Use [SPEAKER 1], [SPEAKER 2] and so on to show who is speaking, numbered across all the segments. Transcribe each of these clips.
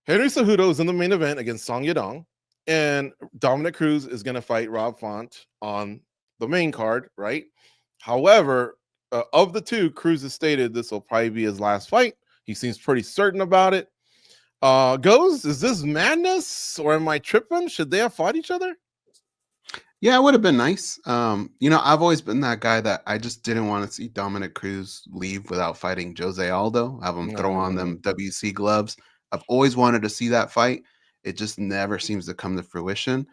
[SPEAKER 1] Henry Cejudo is in the main event against Song Yadong, and Dominick Cruz is going to fight Rob Font on the main card, right? However, of the two, Cruz has stated this will probably be his last fight. He seems pretty certain about it. Is this madness or am I tripping? Should they have fought each other?
[SPEAKER 2] Yeah, it would have been nice. I've always been that guy that I just didn't want to see Dominick Cruz leave without fighting Jose Aldo, have him throw on them WC gloves. I've always wanted to see that fight. It just never seems to come to fruition.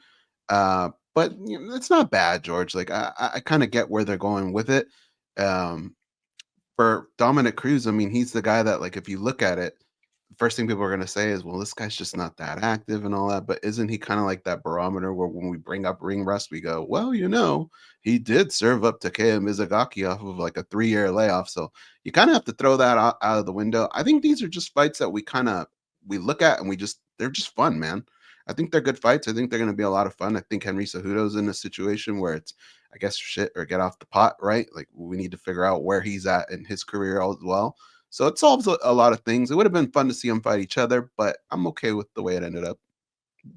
[SPEAKER 2] But it's not bad, George. Like I kind of get where they're going with it. For Dominick Cruz, I mean, he's the guy that, like, if you look at it, the first thing people are going to say is, well, this guy's just not that active and all that. But isn't he kind of like that barometer where when we bring up ring rust, we go, well, he did serve up Takeya Mizugaki off of like a 3-year layoff. So you kind of have to throw that out of the window. I think these are just fights that we look at and they're just fun, man. I think they're good fights. I think they're going to be a lot of fun. I think Henry Cejudo's in a situation where it's, I guess, shit or get off the pot, right? Like, we need to figure out where he's at in his career as well. So it solves a lot of things. It would have been fun to see them fight each other, but I'm okay with the way it ended up.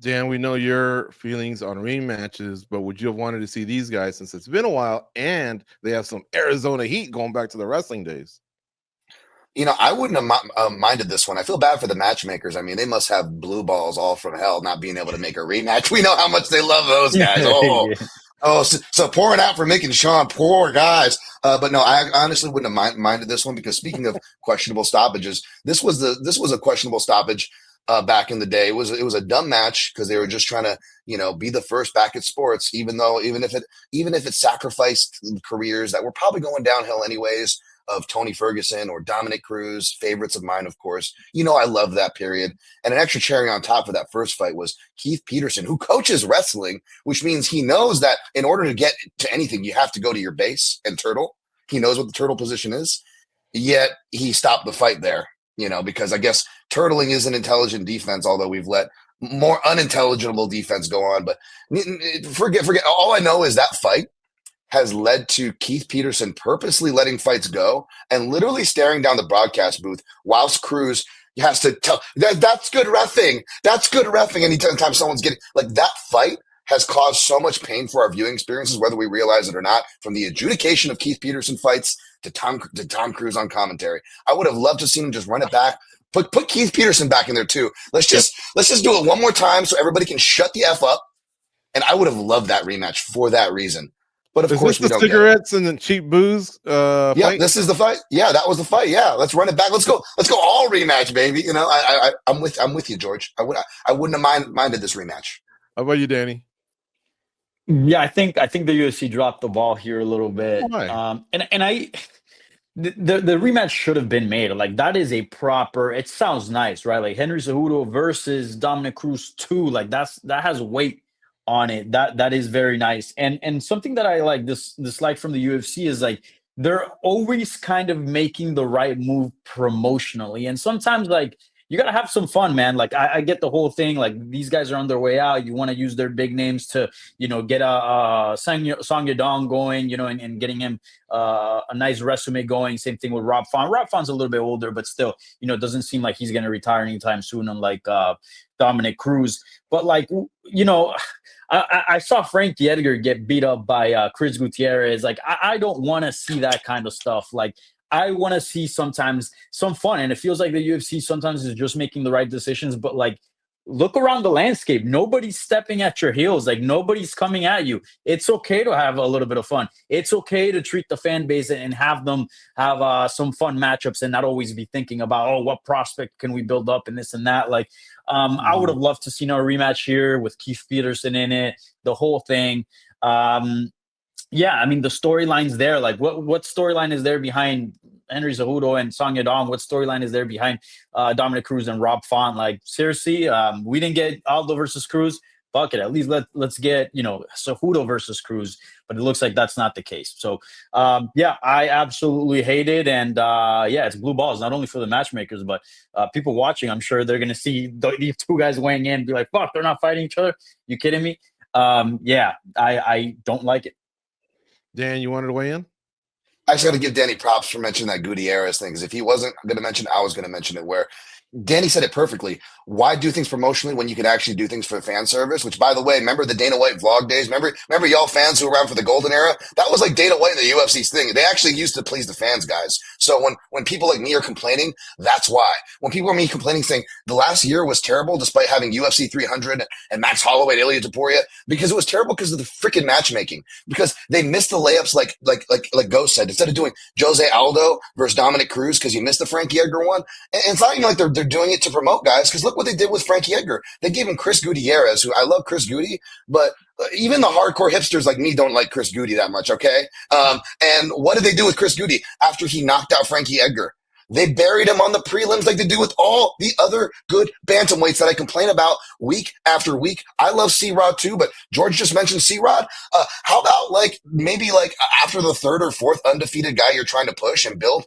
[SPEAKER 1] Dan, we know your feelings on rematches, but would you have wanted to see these guys since it's been a while and they have some Arizona heat going back to the wrestling days?
[SPEAKER 3] I wouldn't have minded this one. I feel bad for the matchmakers. I mean, they must have blue balls all from hell not being able to make a rematch. We know how much they love those guys. So pour it out for Mick and Sean. Poor guys. But no, I honestly wouldn't have minded this one because speaking of questionable stoppages, this was a questionable stoppage back in the day. It was a dumb match because they were just trying to be the first back at sports, even if it sacrificed careers that were probably going downhill anyways, of Tony Ferguson or Dominick Cruz, favorites of mine, of course. I love that period. And an extra cherry on top of that first fight was Keith Peterson, who coaches wrestling, which means he knows that in order to get to anything, you have to go to your base and turtle. He knows what the turtle position is. Yet he stopped the fight there, because I guess turtling is an intelligent defense, although we've let more unintelligible defense go on. But forget. All I know is that fight has led to Keith Peterson purposely letting fights go and literally staring down the broadcast booth whilst Cruz has to tell that's good reffing. That's good reffing. Anytime someone's getting like that fight has caused so much pain for our viewing experiences, whether we realize it or not, from the adjudication of Keith Peterson fights to Tom Cruise on commentary. I would have loved to see him just run it back. Put Keith Peterson back in there too. Let's just do it one more time so everybody can shut the F up. And I would have loved that rematch for that reason. But of course,
[SPEAKER 1] we don't cigarettes and the cheap booze.
[SPEAKER 3] Yeah, this is the fight. Yeah, that was the fight. Yeah, let's run it back. Let's go all rematch, baby. I'm with you, George. I wouldn't have minded this rematch.
[SPEAKER 1] How about you, Danny?
[SPEAKER 4] Yeah, I think the UFC dropped the ball here a little bit. The rematch should have been made. Like, that is a proper. It sounds nice, right? Like Henry Cejudo versus Dominick Cruz 2. Like that has weight on it. That is very nice. And something that I like dislike from the UFC is like they're always kind of making the right move promotionally. And sometimes like you gotta have some fun, man. Like I get the whole thing. Like these guys are on their way out. You want to use their big names to, get a Song Yadong going, and getting him a nice resume going. Same thing with Rob Font. Rob Font's a little bit older, but still, it doesn't seem like he's gonna retire anytime soon, unlike Dominick Cruz. But like, I saw Frankie Edgar get beat up by Chris Gutierrez. Like, I don't want to see that kind of stuff. Like, I want to see sometimes some fun. And it feels like the UFC sometimes is just making the right decisions. But, like, look around the landscape. Nobody's stepping at your heels. Like, nobody's coming at you. It's okay to have a little bit of fun. It's okay to treat the fan base and have them have some fun matchups and not always be thinking about, what prospect can we build up and this and that. Like, I would have loved to see a rematch here with Keith Peterson in it, the whole thing. Yeah, I mean, the storyline's there. Like, what storyline is there behind Henry Cejudo and Song Yadong? What storyline is there behind Dominick Cruz and Rob Font? Like, seriously, we didn't get Aldo versus Cruz. Fuck it. At least let's get, Cejudo versus Cruz. But it looks like that's not the case. So, yeah, I absolutely hate it. And, yeah, it's blue balls, not only for the matchmakers, but people watching. I'm sure they're going to see these two guys weighing in and be like, fuck, they're not fighting each other. You kidding me? Yeah, I don't like it.
[SPEAKER 1] Dan, you wanted to weigh in?
[SPEAKER 3] I just got to give Danny props for mentioning that Gutierrez thing, because if he wasn't going to mention, I was going to mention it, where Danny said it perfectly. Why do things promotionally when you could actually do things for fan service? Which, by the way, remember the Dana White vlog days? Remember y'all fans who were around for the golden era? That was like Dana White and the UFC's thing. They actually used to please the fans, guys. So when people like me are complaining, that's why. When people are me complaining saying the last year was terrible despite having UFC 300 and Max Holloway and Ilya Topuria, because it was terrible because of the freaking matchmaking. Because they missed the layups like Ghost said. Instead of doing Jose Aldo versus Dominick Cruz because you missed the Frankie Edgar one, and it's not even like they're doing it to promote guys, because look what they did with Frankie Edgar. They gave him Chris Gutierrez, who I love Chris Goody, but even the hardcore hipsters like me don't like Chris Goody that much, okay? And what did they do with Chris Goody after he knocked out Frankie Edgar? They buried him on the prelims like they do with all the other good bantamweights that I complain about week after week. I love C-Rod too, but George just mentioned C-Rod. How about maybe after the third or fourth undefeated guy you're trying to push and build,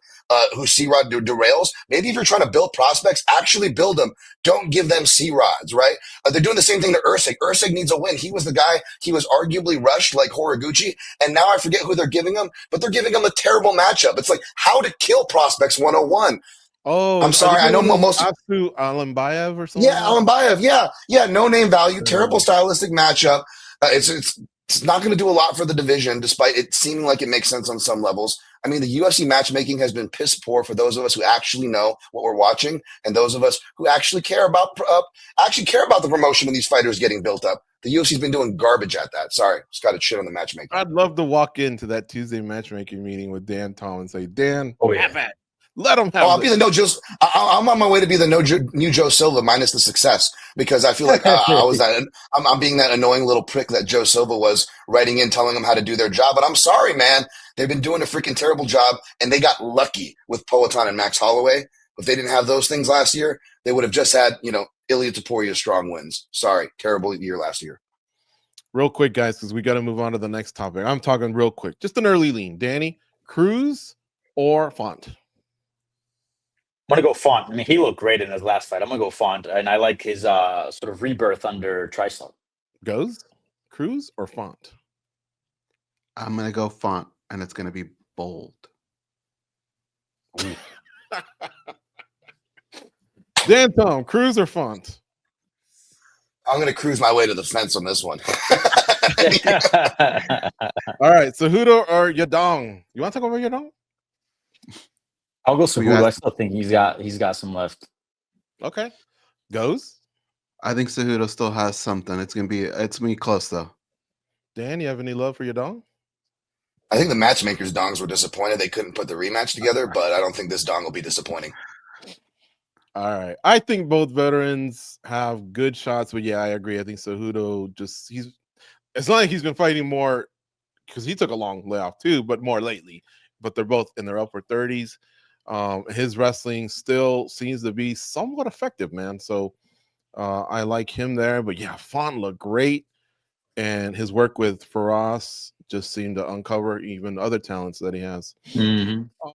[SPEAKER 3] who C-Rod derails, maybe if you're trying to build prospects, actually build them. Don't give them C-Rods, right? They're doing the same thing to Usyk. Usyk needs a win. He was the guy, he was arguably rushed like Horiguchi, and now I forget who they're giving him, but they're giving him a terrible matchup. It's like how to kill prospects 101.
[SPEAKER 1] Oh,
[SPEAKER 3] I'm sorry. I know most.
[SPEAKER 1] Asu Alimbayev or something.
[SPEAKER 3] Yeah, Alimbayev. Yeah. No name value. Terrible stylistic matchup. It's not going to do a lot for the division, despite it seeming like it makes sense on some levels. I mean, the UFC matchmaking has been piss poor for those of us who actually know what we're watching, and those of us who actually care about the promotion of these fighters getting built up. The UFC's been doing garbage at that. Sorry, just got to shit on the matchmaking.
[SPEAKER 1] I'd love to walk into that Tuesday matchmaking meeting with Dan Tom and say, Dan,
[SPEAKER 4] have
[SPEAKER 1] it. Let him have
[SPEAKER 3] I'll be the no Joe. I'm on my way to be the new Joe Silva minus the success, because I feel like I'm being that annoying little prick that Joe Silva was writing in telling them how to do their job. But I'm sorry, man. They've been doing a freaking terrible job, and they got lucky with Poatan and Max Holloway. If they didn't have those things last year, they would have just had, Ilya Topuria strong wins. Sorry, terrible year last year.
[SPEAKER 1] Real quick, guys, because we got to move on to the next topic. I'm talking real quick. Just an early lean. Danny, Cruz or Font?
[SPEAKER 4] I'm going to go Font. I mean, he looked great in his last fight. I'm going to go Font, and I like his sort of rebirth under TriStar.
[SPEAKER 1] Goes Cruz or Font?
[SPEAKER 2] I'm going to go Font, and it's going to be bold.
[SPEAKER 1] Dan Tom, Cruz or Font?
[SPEAKER 3] I'm going to cruise my way to the fence on this one.
[SPEAKER 1] All right, Cejudo or Yadong? You want to talk about Yadong?
[SPEAKER 4] I'll go Cejudo. I still think he's got some left.
[SPEAKER 1] Okay. Goes?
[SPEAKER 2] I think Cejudo still has something. It's gonna be close though.
[SPEAKER 1] Dan, you have any love for Yadong?
[SPEAKER 3] I think the matchmakers' dongs were disappointed they couldn't put the rematch together, but I don't think this dong will be disappointing.
[SPEAKER 1] All right. I think both veterans have good shots, but yeah, I agree. I think Cejudo it's not like he's been fighting more, because he took a long layoff too, but more lately. But they're both in their upper 30s. His wrestling still seems to be somewhat effective, man. So I like him there. But yeah, Font looked great, and his work with Faraz just seemed to uncover even other talents that he has.
[SPEAKER 4] Mm-hmm.